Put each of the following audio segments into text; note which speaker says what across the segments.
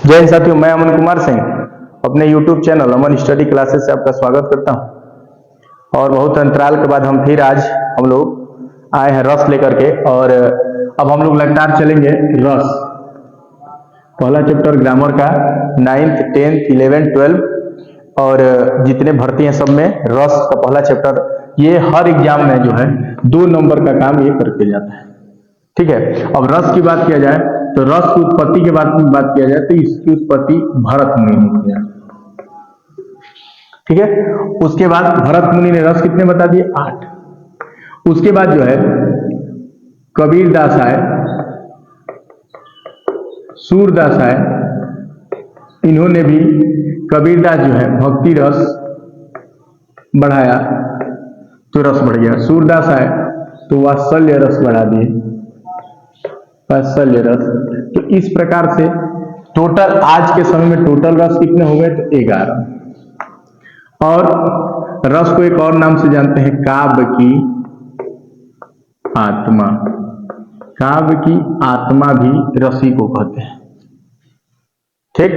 Speaker 1: जय हिंद साथियों, मैं अमन कुमार सिंह अपने YouTube चैनल अमन स्टडी क्लासेस से आपका स्वागत करता हूं। और बहुत अंतराल के बाद हम फिर आज हम लोग आए हैं रस लेकर के। और अब हम लोग लगातार चलेंगे रस, पहला चैप्टर ग्रामर का 9th 10th 11th 12 और जितने भर्ती हैं सब में रस का पहला चैप्टर। ये हर एग्जाम में जो है 2 नंबर का काम ये करके जाता है। ठीक है, अब रस की बात किया जाए तो रस की उत्पत्ति के बात किया जाए तो इसकी उत्पत्ति भरत मुनि ने किया। ठीक है, उसके बाद भरत मुनि ने रस कितने बता दिए? 8। उसके बाद जो है कबीरदास आए, सूरदास आए, इन्होंने भी कबीरदास जो है भक्ति रस बढ़ाया तो रस बढ़ गया। सूरदास आए तो वात्सल्य रस बढ़ा दिए, वात्सल्य रस। तो इस प्रकार से टोटल आज के समय में टोटल रस कितने हो गए? तो 11। और रस को एक और नाम से जानते हैं, काव्य की आत्मा। काव्य की आत्मा भी रसी को कहते हैं। ठीक,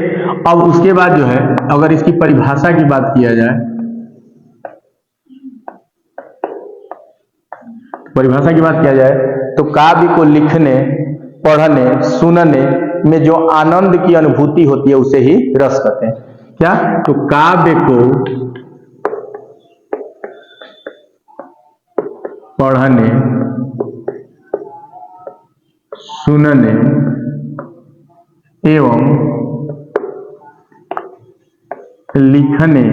Speaker 1: अब उसके बाद जो है अगर इसकी परिभाषा की बात किया जाए, परिभाषा की बात किया जाए तो काव्य को लिखने, पढ़ने, सुनने में जो आनंद की अनुभूति होती है उसे ही रस कहते हैं। क्या? तो काव्य को पढ़ने, सुनने एवं लिखने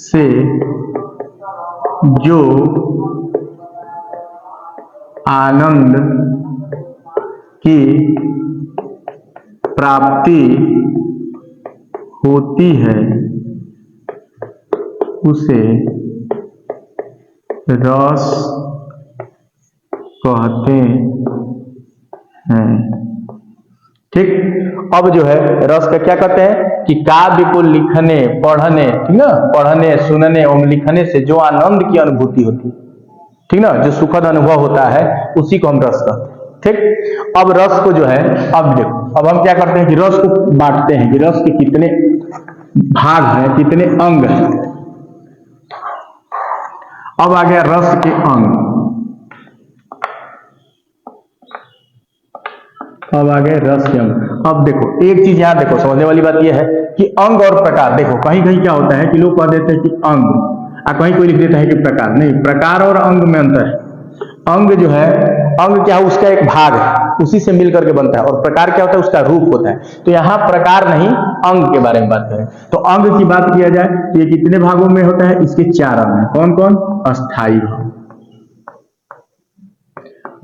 Speaker 1: से जो आनंद की प्राप्ति होती है उसे रस कहते हैं। ठीक, अब जो है रस का क्या कहते हैं कि काव्य को लिखने, पढ़ने, ठीक ना, पढ़ने, सुनने एवं लिखने से जो आनंद की अनुभूति होती है, ठीक ना, जो सुखद अनुभव होता है उसी को हम रस कहते हैं। ठीक, अब रस को जो है, अब देखो, अब हम क्या करते हैं कि रस को बांटते हैं कि रस के कितने भाग हैं, कितने अंग हैं। अब आ गया रस के अंग। अब आ गए रस के अंग। अब देखो एक चीज यहां देखो, समझने वाली बात यह है कि अंग और प्रकार। देखो कहीं कहीं क्या होता है कि लोग कह देते हैं कि अंग, कहीं कोई लिख देता है कि प्रकार। नहीं, प्रकार और अंग में अंतर है। अंग जो है, अंग क्या है? उसका एक भाग है, उसी से मिलकर के बनता है। और प्रकार क्या होता है? उसका रूप होता है। तो यहाँ प्रकार नहीं, अंग के बारे में बात करें तो अंग की बात किया जाए तो ये कितने भागों में होता है? इसके 4 अंग हैं। कौन कौन? अस्थाई भाव,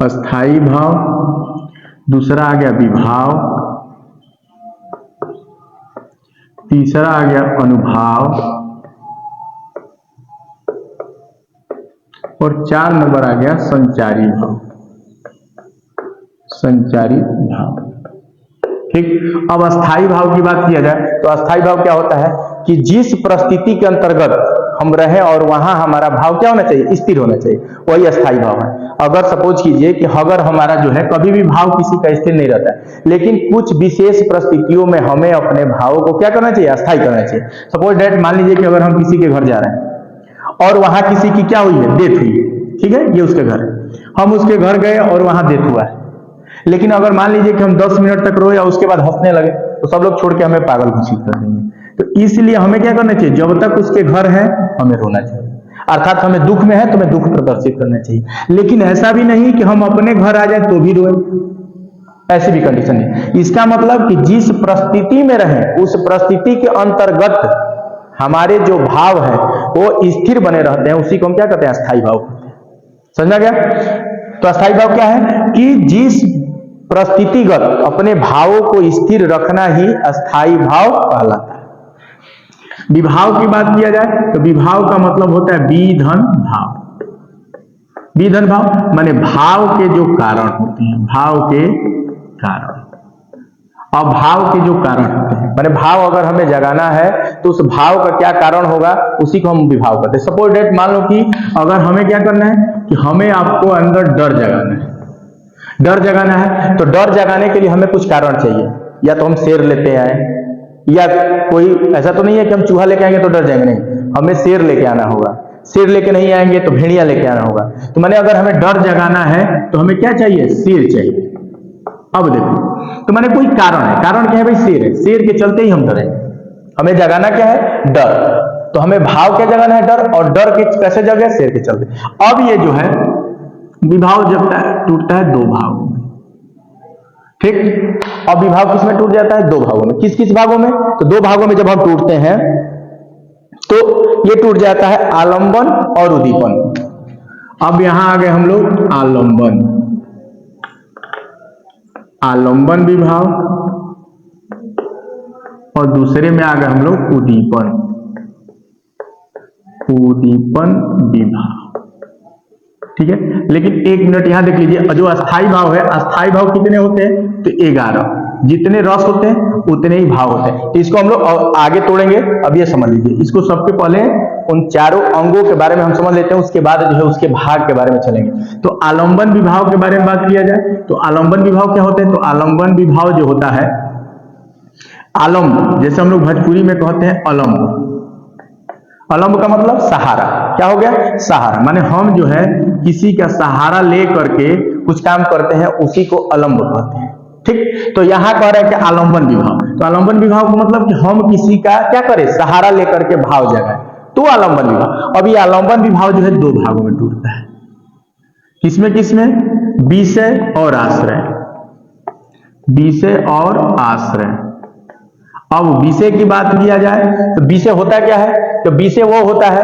Speaker 1: अस्थाई भाव, दूसरा आ गया विभाव, तीसरा आ गया अनुभाव और 4 नंबर आ गया संचारी भाव, संचारी भाव। ठीक, अब अस्थाई भाव की बात किया जाए तो अस्थाई भाव क्या होता है कि जिस परिस्थिति के अंतर्गत हम रहे और वहां हमारा भाव क्या होना चाहिए? स्थिर होना चाहिए, वही अस्थाई भाव है। अगर सपोज कीजिए कि अगर हमारा जो है कभी भी भाव किसी का स्थिर नहीं रहता है, लेकिन कुछ विशेष परिस्थितियों में हमें अपने भावों को क्या करना चाहिए? अस्थाई करना चाहिए। सपोज डेट, मान लीजिए कि अगर हम किसी के घर जा रहे हैं और वहां किसी की क्या हुई है? डेथ हुई है। ठीक है, ये उसके घर है, हम उसके घर गए और वहां डेथ हुआ है। लेकिन अगर मान लीजिए कि हम 10 मिनट तक रोए और उसके बाद हंसने लगे तो सब लोग छोड़ के हमें पागल घोषित कर देंगे। तो इसलिए हमें क्या करना चाहिए? जब तक उसके घर है हमें रोना चाहिए, अर्थात हमें दुख में है तो हमें दुख प्रदर्शित करना चाहिए। लेकिन ऐसा भी नहीं कि हम अपने घर आ जाए तो भी रोए, ऐसी भी कंडीशन नहीं। इसका मतलब कि जिस परिस्थिति में रहे उस परिस्थिति के अंतर्गत हमारे जो भाव है वो स्थिर बने रहते हैं, उसी को हम क्या कहते हैं? अस्थाई भाव कहते हैं। समझा गया? तो अस्थाई भाव क्या है कि जिस परिस्थितिगत अपने भावों को स्थिर रखना ही अस्थाई भाव कहलाता है। विभाव की बात किया जाए तो विभाव का मतलब होता है विधन भाव। विधन भाव माने भाव के जो कारण होते हैं, भाव के कारण। अब भाव के जो कारण होते हैं माने भाव अगर हमें जगाना है तो उस भाव का क्या कारण होगा, उसी को हम विभाव कहते हैं। सपोज डेट, मान लो कि अगर हमें क्या करना है कि हमें आपको अंदर डर जगाना है, डर जगाना है तो डर जगाने के लिए हमें कुछ कारण चाहिए। या तो हम शेर लेते आए, या कोई ऐसा तो नहीं है कि हम चूहा लेके आएंगे तो डर जाएंगे, नहीं, हमें शेर लेके आना होगा। शेर लेके नहीं आएंगे तो भेड़िया लेके आना होगा। तो मैंने अगर हमें डर जगाना है तो हमें क्या चाहिए? शेर चाहिए। अब देखो, तो मैंने कोई कारण है, कारण क्या है भाई? शेर है, शेर के चलते ही हम डरेंगे। हमें जगाना क्या है? डर। तो हमें भाव क्या जगाना है? डर। और डर के कैसे जगे? शेर के चलते। अब ये जो है विभाव जगता है, टूटता है दो भागों में, ठीक। अब विभाव किस में टूट जाता है? दो भागों में। किस किस भागों में? तो दो भागों में जब हम टूटते हैं तो ये टूट जाता है आलंबन और उद्दीपन। अब यहां आ गए हम लोग आलंबन, आलंबन विभाव, और दूसरे में आ गए हम लोग उद्दीपन, उद्दीपन विभाव, ठीक है। लेकिन एक मिनट यहां देख लीजिए, जो अस्थाई भाव है, अस्थाई भाव कितने होते हैं? तो 11। जितने रस होते हैं उतने ही भाव होते हैं। तो इसको हम लोग आगे तोड़ेंगे। अब ये समझ लीजिए, इसको सबके पहले उन चारों अंगों के बारे में हम समझ लेते हैं, उसके बाद जो है उसके भाग के बारे में चलेंगे। तो आलंबन विभाव के बारे में बात किया जाए तो आलंबन विभाव क्या होते हैं? तो आलंबन विभाव जो होता है, आलम्ब, जैसे हम लोग भोजपुरी में कहते हैं अलम्ब। अलम्ब का मतलब सहारा। क्या हो गया? सहारा। माने हम जो है किसी का सहारा ले करके कुछ काम करते हैं, उसी को अलम्ब कहते हैं, ठीक। तो यहां कह रहे हैं कि आलंबन विभाव, तो आलंबन विभाव का मतलब कि हम किसी का क्या करें? सहारा लेकर के भाव जगाएं, तो आलंबन विभाव। अब ये आलंबन विभाव जो है दो भागों में टूटता है। किसमें किसमें? विषय और आश्रय, विषय और आश्रय। अब विषय की बात किया जाए तो विषय होता क्या है? तो विषय वो होता है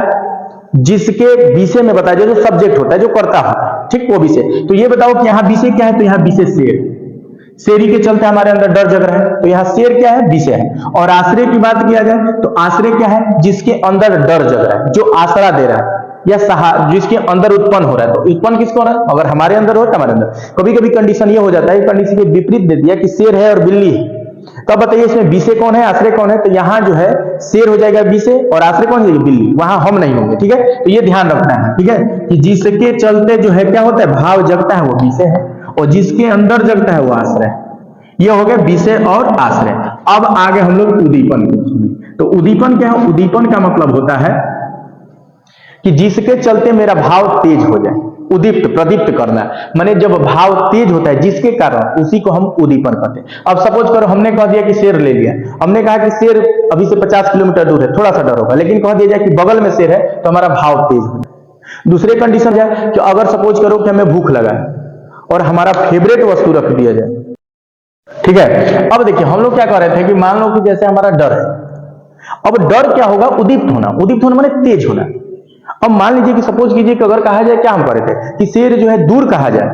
Speaker 1: जिसके विषय में बताया जाए, जो सब्जेक्ट होता है, जो करता होता है, ठीक, वो विषय। तो ये बताओ कि यहाँ विषय क्या है? तो यहाँ विषय शेर, शेरी के चलते हमारे अंदर डर जग रहा है, तो यहाँ शेर क्या है? विषय है। और आश्रय की बात किया जाए तो आश्रय क्या है? जिसके अंदर डर जग रहा है, जो आसरा दे रहा है, या जिसके अंदर उत्पन्न हो रहा है। तो उत्पन्न किसको हो रहा है? अगर हमारे अंदर हो तो हमारे अंदर। कभी कभी कंडीशन ये हो जाता है, कंडीशन के विपरीत दे दिया कि शेर है और बिल्ली है, तो अब बताइए इसमें विषय कौन है, आश्रय कौन है? तो यहाँ जो है शेर हो जाएगा विषय, और आश्रय कौन है? बिल्ली। वहां हम नहीं होंगे, ठीक है। तो ये ध्यान रखना है, ठीक है, कि जिसके चलते जो है क्या होता है? भाव जगता है, वो विषय है, और जिसके अंदर जगता है वो आश्रय है। ये हो गया विषय और आश्रय। अब आगे हम लोग उद्दीपन को। तो उद्दीपन क्या है? उद्दीपन का मतलब होता है कि जिसके चलते मेरा भाव तेज हो जाए, उदीप्त, प्रदीप्त करना। माने जब भाव तेज होता है जिसके कारण, उसी को हम उद्दीपन कहते हैं। अब सपोज करो हमने कह दिया कि शेर ले लिया, हमने कहा कि शेर अभी से 50 किलोमीटर दूर है, थोड़ा सा डर होगा, लेकिन कह दिया जाए कि बगल में शेर है, तो हमारा भाव तेज हो जाए। दूसरे कंडीशन जाए कि अगर सपोज करो कि हमें भूख लगा है और हमारा फेवरेट वस्तु रख दिया जाए, ठीक है। अब देखिए हम लोग क्या कर रहे थे कि मान लो कि जैसे हमारा डर है, अब डर क्या होगा? उद्दीप्त होना। उद्दीप्त होना माने तेज होना। अब मान लीजिए कि सपोज कीजिए कि अगर कहा जाए, क्या हम कर रहे थे कि शेर जो है दूर कहा जाए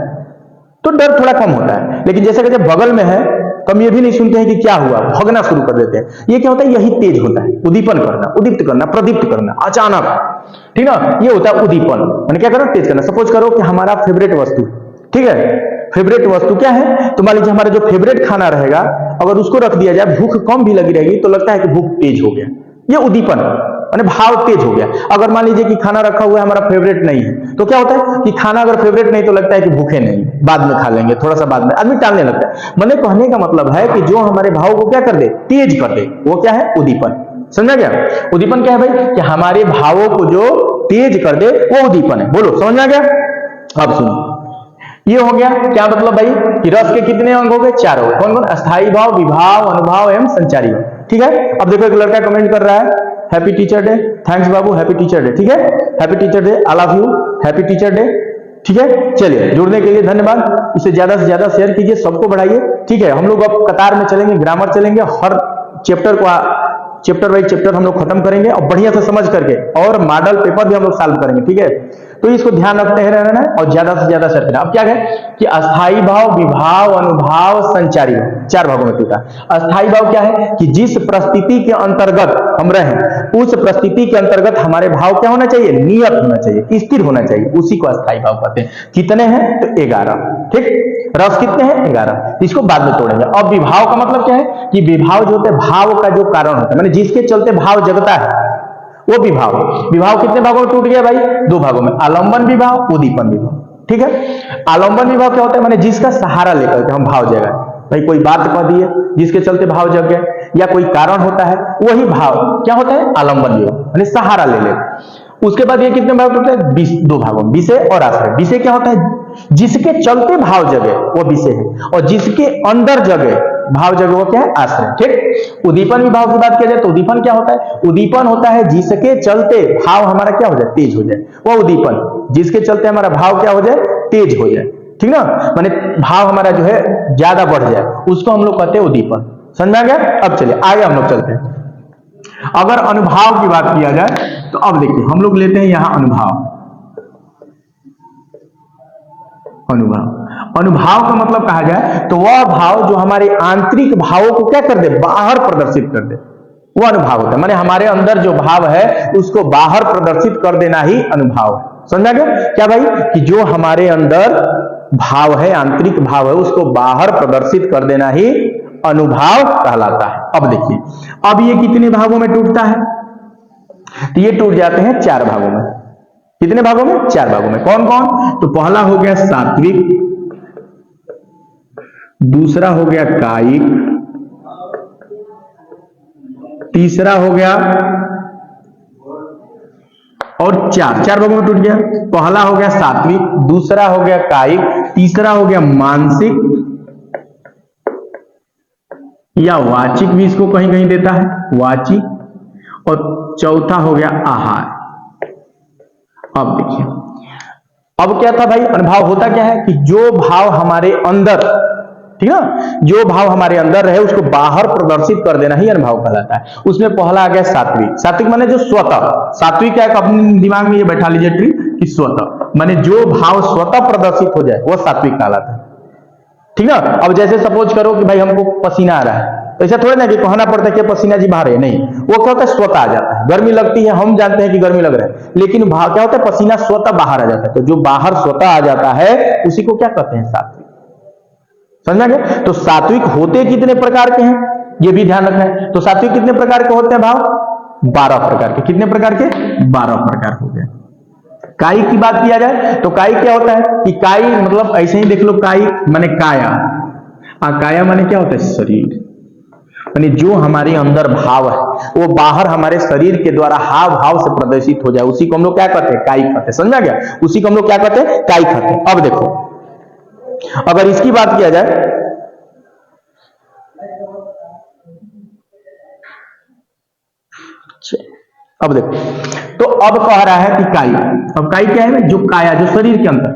Speaker 1: तो डर थोड़ा कम होता है, लेकिन जैसे कि बगल में है तो हम ये भी नहीं सुनते हैं कि क्या हुआ, भगना शुरू कर देते हैं। ये क्या होता है? यही तेज होता है, उद्दीपन करना, उद्दीप्त करना, प्रदीप्त करना, अचानक, ठीक ना, ये होता है उद्दीपन। मैंने क्या करना? तेज करना। सपोज करो कि हमारा फेवरेट वस्तु, ठीक है, फेवरेट वस्तु क्या है? तो मान लीजिए हमारा जो फेवरेट खाना रहेगा, अगर उसको रख दिया जाए, भूख कम भी लगी रहेगी तो लगता है कि भूख तेज हो गया, ये उद्दीपन, माने भाव तेज हो गया। अगर मान लीजिए कि खाना रखा हुआ है हमारा फेवरेट नहीं है, तो क्या होता है कि खाना अगर फेवरेट नहीं तो लगता है कि भूखे नहीं, बाद में खा लेंगे, थोड़ा सा बाद में, आदमी टालने लगता है। मैंने कहने का मतलब है कि जो हमारे भाव को क्या कर दे? तेज कर दे, वो क्या है? उद्दीपन। समझा गया? उद्दीपन क्या है भाई? कि हमारे भावों को जो तेज कर दे वो उद्दीपन है। बोलो, समझ में आ गया? अब सुनो, ये हो गया क्या मतलब भाई कि रस के कितने अंग हो गए? 4 हो गए। कौन कौन? अस्थाई भाव, विभाव, अनुभाव एवं संचारी भाव, ठीक है। अब देखो एक लड़का कमेंट कर रहा है, हैप्पी टीचर डे, थैंक्स बाबू, हैप्पी टीचर डे, ठीक है, happy teacher day, I love you, happy teacher day, ठीक है। चलिए, जुड़ने के लिए धन्यवाद। इसे ज्यादा से ज्यादा शेयर कीजिए, सबको बढ़ाइए, ठीक है। हम लोग अब कतार में चलेंगे, ग्रामर चलेंगे, हर चैप्टर को चैप्टर बाई चैप्टर हम लोग खत्म करेंगे और बढ़िया से समझ करके, और मॉडल पेपर भी हम लोग सॉल्व करेंगे, ठीक है। तो इसको ध्यान रखते हैं रहना है और ज्यादा से ज्यादा शेयर करना। अब क्या है कि अस्थाई भाव, विभाव, अनुभाव, संचारी भाव, 4 भागों में टूटा। अस्थाई भाव क्या है कि जिस परिस्थिति के अंतर्गत हम रहें, उस परिस्थिति के अंतर्गत हमारे भाव क्या होना चाहिए? नियत होना चाहिए, स्थिर होना चाहिए, उसी को अस्थाई भाव कहते हैं। कितने हैं? तो 11, ठीक। रस कितने हैं? 11। इसको बाद में तोड़ेंगे। अब विभाव का मतलब क्या है कि विभाव जो होते हैं, भाव का जो कारण होता है, माने जिसके चलते भाव जगता है, वो विभाव। विभाव कितने भागों में टूट गया भाई? 2 भागों में, आलंबन विभाव, उद्दीपन विभाव, ठीक है। आलंबन विभाव क्या होता है? माने जिसका सहारा लेकर के हम भाव जगाएं, भाई कोई बात कह दी है जिसके चलते भाव जग गए, या कोई कारण होता है, वही भाव क्या होता है, आलंबन योग, यानी सहारा ले ले। उसके बाद ये कितने भाग होते हैं, दो भागों में, विषय और आश्रय। विषय क्या होता है, जिसके चलते भाव जगे वो विषय है, और जिसके अंदर जगे भाव जगे वो क्या है, आश्रय। ठीक। उद्दीपन भी भाव की बात किया जाए तो उद्दीपन क्या होता है, उद्दीपन होता है जिसके चलते भाव हमारा क्या हो जाए, तेज हो जाए, वो उद्दीपन, जिसके चलते हमारा भाव क्या हो जाए, तेज हो जाए। ठीक ना, माने भाव हमारा जो है ज्यादा बढ़ जाए, उसको हम लोग कहते हैं उद्दीपन। समझ में आ गया। अब चलिए आगे हम लोग चलते हैं। अगर अनुभाव की बात किया जाए तो अब देखिए हम लोग लेते हैं यहां अनुभाव। अनुभाव का मतलब कहा जाए तो वह भाव जो हमारे आंतरिक भावों को क्या कर दे, बाहर प्रदर्शित कर दे, वो अनुभाव होता है। माने हमारे अंदर जो भाव है उसको बाहर प्रदर्शित कर देना ही अनुभाव है। समझा गया क्या भाई, कि जो हमारे अंदर भाव है, आंतरिक भाव है, उसको बाहर प्रदर्शित कर देना ही अनुभाव कहलाता है। अब देखिए, अब ये कितने भागों में टूटता है, तो ये टूट जाते हैं 4 भागों में। कितने भागों में, 4 भागों में। कौन कौन, तो पहला हो गया सात्विक, दूसरा हो गया कायिक, तीसरा हो गया, और 4 भागों में टूट गया। पहला हो गया सात्विक, दूसरा हो गया कायिक, तीसरा हो गया मानसिक या वाचिक भी इसको कहीं कहीं देता है, वाचिक, और चौथा हो गया आहार। अब देखिए, अब क्या था भाई, अनुभाव होता क्या है कि जो भाव हमारे अंदर, ठीक है, जो भाव हमारे अंदर रहे उसको बाहर प्रदर्शित कर देना ही अनुभाव कहलाता है। उसमें पहला आ गया सात्विक। सात्विक माने जो स्वतः, सात्विक क्या है, अपने दिमाग में ये बैठा लीजिए ट्रिक कि स्वतः माने जो भाव स्वतः प्रदर्शित हो जाए वो सात्विक कहलाता है। ठीक है। अब जैसे सपोज करो कि भाई हमको पसीना आ रहा है, तो ऐसा थोड़ा ना कि कहना पड़ता है कि पसीना जी बाहर है, नहीं, वो क्या होता है, स्वतः आ जाता है। गर्मी लगती है, हम जानते हैं कि गर्मी लग रहा है, लेकिन भाव क्या होता है, पसीना स्वतः बाहर आ जाता है। तो जो बाहर स्वतः आ जाता है उसी को क्या कहते हैं, सात्विक। समझा गया। तो सात्विक होते कितने प्रकार के हैं ये भी ध्यान रखना है। तो सात्विक कितने प्रकार के होते हैं भाव, 12 प्रकार के। कितने प्रकार के, 12 प्रकार हो गए। कायिक की बात किया जाए तो कायिक क्या होता है कि कायिक मतलब ऐसे ही देख लो, कायिक माने काया, काया माने क्या होता है, शरीर, यानी जो हमारे अंदर भाव है वो बाहर हमारे शरीर के द्वारा हाव भाव से प्रदर्शित हो जाए, उसी को हम लोग क्या कहते हैं, कायिक कहते हैं। समझा गया, उसी को हम लोग क्या कहते हैं, कायिक कहते हैं। अब देखो, अगर इसकी बात किया जाए अब देखो, तो अब कह रहा है कि कायिक। अब कायिक क्या है, जो काया, जो शरीर के अंदर,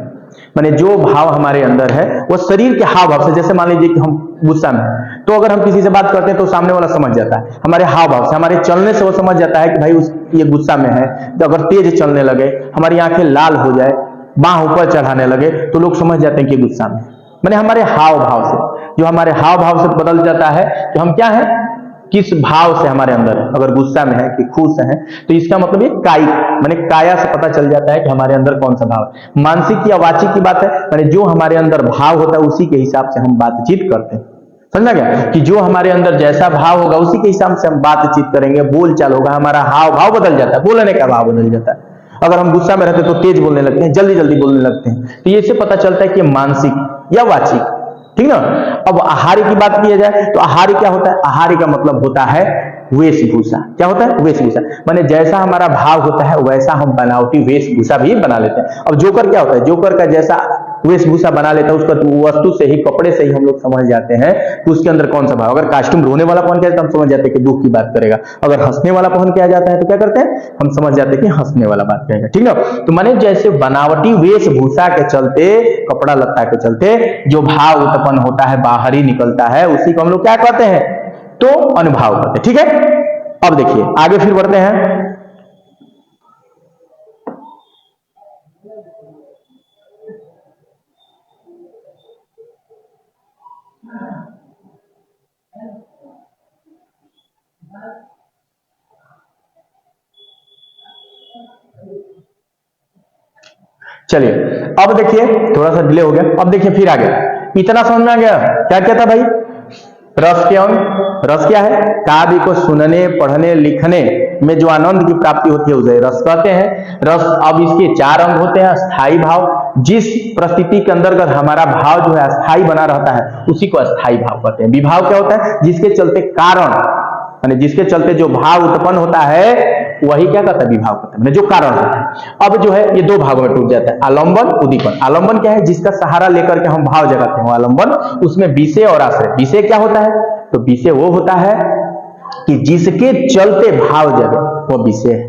Speaker 1: माने जो भाव हमारे अंदर है वो शरीर के हाव भाव से, जैसे मान लीजिए कि हम गुस्सा में हैं, तो अगर हम किसी से बात करते हैं तो सामने वाला समझ जाता है, हमारे हाव भाव से, हमारे चलने से वो समझ जाता है कि भाई ये गुस्सा में है। तो अगर तेज चलने लगे, हमारी आंखें लाल हो जाए, बाह ऊपर चढ़ाने लगे, तो लोग समझ जाते हैं कि गुस्सा में। माने हमारे हाव भाव से, जो हमारे हाव भाव से बदल जाता है कि हम क्या है, किस भाव से हमारे अंदर है, अगर गुस्सा में है कि खुश है, तो इसका मतलब ये कायिक माने काया से पता चल जाता है कि हमारे अंदर कौन सा भाव है। मानसिक या वाचिक की बात है, माने जो हमारे अंदर भाव होता है उसी के हिसाब से हम बातचीत करते हैं। समझा गया, कि जो हमारे अंदर जैसा भाव होगा उसी के हिसाब से हम बातचीत करेंगे, बोल चाल होगा, हमारा हाव भाव बदल जाता है, बोलने का भाव बदल जाता है। अगर हम गुस्सा में रहते तो तेज बोलने लगते हैं, जल्दी जल्दी बोलने लगते हैं, तो ये से पता चलता है कि मानसिक या वाचिक। ठीक ना। अब आहारी की बात की जाए तो आहारी क्या होता है, आहारी का मतलब होता है वेशभूषा। क्या होता है, वेशभूषा, माने जैसा हमारा भाव होता है वैसा हम बनावटी वेशभूषा भी बना लेते हैं। अब जोकर क्या होता है, जोकर का जैसा वेशभूषा बना लेता है, उसका वस्तु से ही, कपड़े से ही हम लोग समझ जाते हैं कि उसके अंदर कौन सा भाव। अगर कास्ट्यूम रोने वाला पहन के तो हम समझ जाते हैं कि दुख की बात करेगा, अगर हंसने वाला पहन के आ जाता है तो क्या करते हैं, हम समझ जाते हैं कि हंसने वाला बात करेगा। ठीक ना। तो माने जैसे बनावटी वेशभूषा के चलते, कपड़ा लत्ता के चलते जो भाव उत्पन्न होता है, बाहर ही निकलता है, उसी को हम लोग क्या कहते हैं, तो अनुभाव कहते हैं। ठीक है। अब देखिए आगे फिर बढ़ते हैं। चलिए अब देखिए, थोड़ा सा डिले हो गया, अब देखिए फिर आगे। इतना समझ में आ गया, क्या क्या था भाई, रस के अंग। रस क्या है, काव्य को सुनने, पढ़ने, लिखने में जो आनंद की प्राप्ति होती है उसे रस कहते हैं। रस, अब इसके 4 अंग होते हैं। स्थायी भाव, जिस परिस्थिति के अंतर्गत हमारा भाव जो है स्थायी बना रहता है उसी को स्थायी भाव कहते हैं। विभाव क्या होता है? जिसके चलते कारण, यानी जिसके चलते जो भाव उत्पन्न होता है वही क्या कहता है? विभाव कहता है, जो कारण होता है। अब जो है ये 2 भागों में टूट जाता है, आलंबन, उद्दीपन। आलंबन क्या है? जिसका सहारा लेकर के हम भाव जगाते हैं, आलंबन। उसमें विषय और आश्रय। विषय क्या होता है? तो विषय वो होता है कि जिसके चलते भाव जगे, वो विषय है।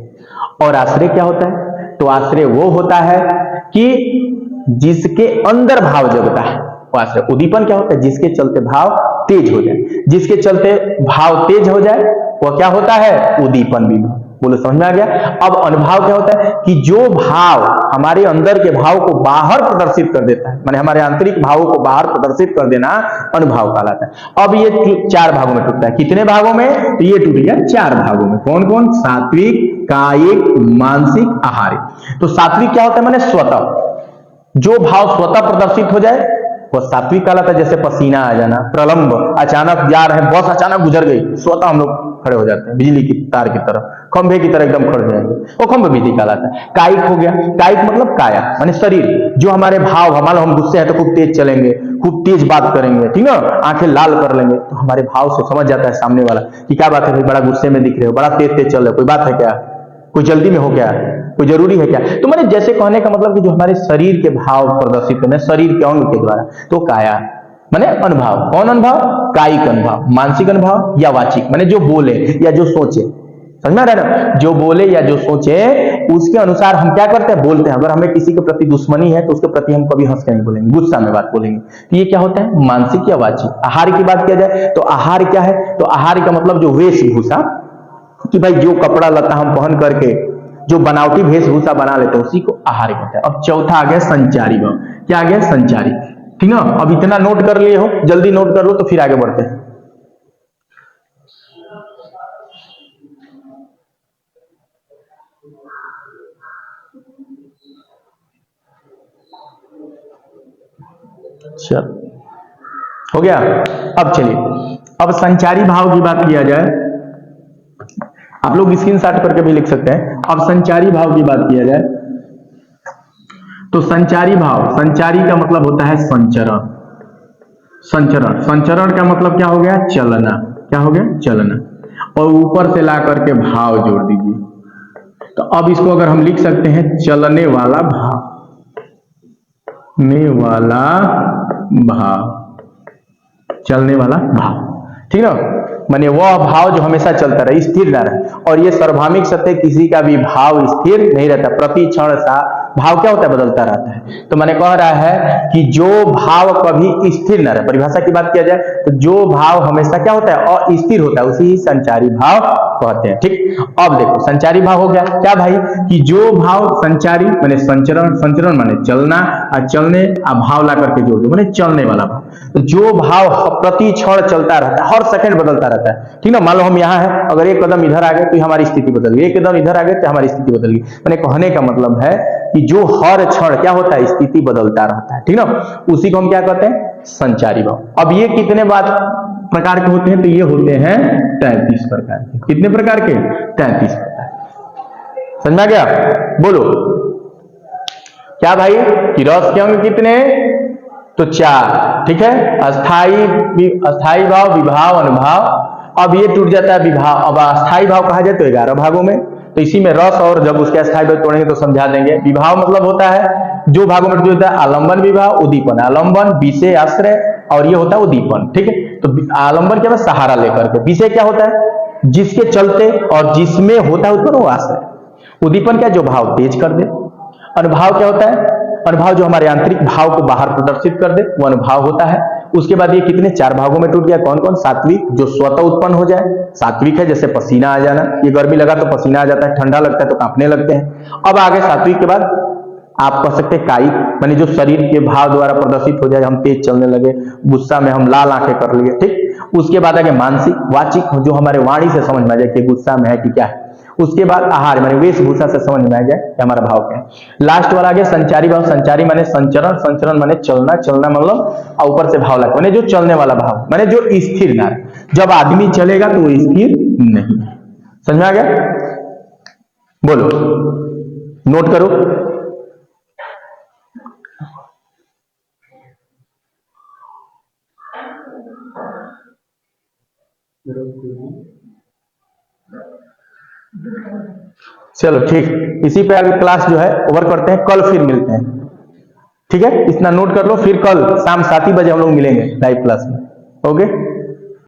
Speaker 1: और आश्रय क्या होता है? तो आश्रय वो होता है कि जिसके अंदर भाव जगता है, वो आश्रय। उद्दीपन क्या होता है? जिसके चलते भाव तेज हो जाए। जिसके चलते भाव तेज हो जाए वो क्या होता है? उद्दीपन विभाव। बोलो समझ में आ गया? अब अनुभाव क्या होता है? कि जो भाव हमारे अंदर के भाव को बाहर प्रदर्शित कर देता है, माने हमारे आंतरिक भावों को बाहर प्रदर्शित कर देना अनुभाव कहलाता है। अब ये 4 भागों में टूटता है। कितने भागों में? तो ये टूट गया 4 भागों में। कौन कौन? सात्विक, कायिक, मानसिक, आहारिक। तो सात्विक क्या होता है? माने स्वतः, जो भाव स्वतः प्रदर्शित हो जाए वो सात्विक कहलाता है। जैसे पसीना आ जाना, प्रलंब, अचानक जा रहे हैं, बस अचानक गुजर गई, स्वतः हम लोग खड़े हो जाते हैं, बिजली की तार की तरह, खंभे की तरह एकदम खड़े हो जाएंगे, वो खंभ विधि कहलाता है। कायिक हो गया, कायिक मतलब काया, माने शरीर। जो हमारे भाव, हमारे हम गुस्से हैं तो खूब तेज चलेंगे, खूब तेज बात करेंगे, ठीक ना, आंखें लाल कर लेंगे, तो हमारे भाव से समझ जाता है सामने वाला कि क्या बात है भाई, बड़ा गुस्से में दिख रहे हो, बड़ा तेज तेज चल रहे हो, कोई बात है क्या, कोई जल्दी में हो क्या, कोई जरूरी है क्या। तो मैंने जैसे कहने का मतलब कि जो हमारे शरीर के भाव प्रदर्शित होने शरीर के अंग के द्वारा, तो काया माने अनुभाव। कौन अनुभाव? कायिक अनुभाव। मानसिक अनुभाव या वाचिक, माने जो बोले या जो सोचे, समझ में आ रहा है ना, जो बोले या जो सोचे उसके अनुसार हम क्या करते हैं? बोलते हैं। अगर हमें किसी के प्रति दुश्मनी है तो उसके प्रति हम कभी हंस के नहीं बोलेंगे, गुस्सा में बात बोलेंगे। तो ये क्या होता है? मानसिक या वाचिक। आहार की बात किया जाए तो आहार क्या है? तो आहार का मतलब जो वेशभूषा, कि भाई जो कपड़ा लता हम पहन करके जो बनावटी वेशभूषा बना लेते हैं उसी को आहार कहते हैं। अब चौथा आ गया संचारी भाव। क्या आ गया? संचारी, ठीक ना। अब इतना नोट कर लिए हो, जल्दी नोट कर लो तो फिर आगे बढ़ते हैं। चल हो गया। अब चलिए, अब संचारी भाव की बात किया जाए, आप लोग स्क्रीनशॉट करके भी लिख सकते हैं। अब संचारी भाव की बात किया जाए तो संचारी भाव, संचारी का मतलब होता है संचरण। संचरण, संचरण का मतलब क्या हो गया? चलना। क्या हो गया? चलना। और ऊपर से ला करके भाव जोड़ दीजिए। तो अब इसको अगर हम लिख सकते हैं चलने वाला भाव, चलने वाला भाव, चलने वाला भाव, ठीक ना। माने वह भाव जो हमेशा चलता रहे, स्थिर ना रहे। और ये सर्वभाविक सत्य, किसी का भी भाव स्थिर नहीं रहता, प्रति क्षण सा भाव क्या होता है? बदलता रहता है। तो मैंने कह रहा है कि जो भाव कभी स्थिर न रहे, परिभाषा की बात किया जाए तो जो भाव हमेशा क्या होता है? अस्थिर होता है, उसी ही संचारी भाव कहते हैं, ठीक। अब देखो संचारी भाव हो गया क्या भाई? कि जो भाव संचारी माने संचरण, संचरण माने चलना, और चलने भाव ला करके जोड़ दो माने चलने वाला भाव। तो जो भाव प्रति क्षण चलता रहता है, हर सेकंड बदलता रहता है, ठीक ना। मान लो हम यहाँ है, अगर एक कदम इधर आ गए तो हमारी स्थिति बदल गई, एक कदम इधर आ गए तो हमारी स्थिति बदल गई। मैंने कहने का मतलब है कि जो हर क्षण क्या होता है? स्थिति बदलता रहता है, ठीक ना। उसी को हम क्या कहते हैं? संचारी भाव। अब ये कितने प्रकार के होते हैं? तो ये होते हैं 33 प्रकार के। कितने प्रकार के? 33 प्रकार। समझ में आ गया? बोलो क्या भाई? कि रस के अंग कितने? तो 4, ठीक है। अस्थाई भाव, विभाव, अनुभाव। अब ये टूट जाता है विभाव। अब अस्थाई भाव कहा जाए तो 11 भागों में। तो इसी में रस, और जब उसके अस्थाई भाव तोड़ेंगे तो समझा देंगे। विभाव मतलब होता है जो भागों में टूट जाता है, आलंबन विभाव, उद्दीपन। आलंबन, विषय, आश्रय, और ये होता है उद्दीपन, ठीक है। तो आलंबन क्या? सहारा लेकर के। विषय क्या होता है? जिसके चलते और जिसमें होता है उत्पन्न, वो आश्रय। उद्दीपन क्या? जो भाव तेज कर दे। अनुभाव क्या होता है? अनुभाव जो हमारे आंतरिक भाव को बाहर प्रदर्शित कर दे, वो अनुभाव होता है। उसके बाद ये कितने? 4 भागों में टूट गया। कौन कौन? सात्विक, जो स्वतः उत्पन्न हो जाए, सात्विक है। जैसे पसीना आ जाना, ये गर्मी लगा तो पसीना आ जाता है, ठंडा लगता है तो कांपने लगते हैं। अब आगे सात्विक के बाद आप कह सकते हैं कायिक, माने जो शरीर के भाव द्वारा प्रदर्शित हो जाए, हम तेज चलने लगे, गुस्सा में हम लाल आंखें कर लिए, ठीक। उसके बाद आगे मानसिक, वाचिक, जो हमारे वाणी से समझ में आ जाए कि गुस्सा में है कि क्या है। उसके बाद आहार माने वेशभूषा से समझ में आ जाए कि हमारा भाव क्या है। लास्ट वाला आगे संचारी भाव। संचारी माने संचरण, संचरण माने चलना, चलना मतलब ऊपर से भाव लगा, माने जो चलने वाला भाव, माने जो स्थिर ना। जब आदमी चलेगा तो वो स्थिर नहीं। समझ में आ गया? बोलो, नोट करो। चलो ठीक, इसी पे आगे क्लास जो है ओवर करते हैं, कल फिर मिलते हैं। ठीक है, इतना नोट कर लो, फिर कल शाम 7 ही बजे हम लोग मिलेंगे लाइव क्लास में। ओके।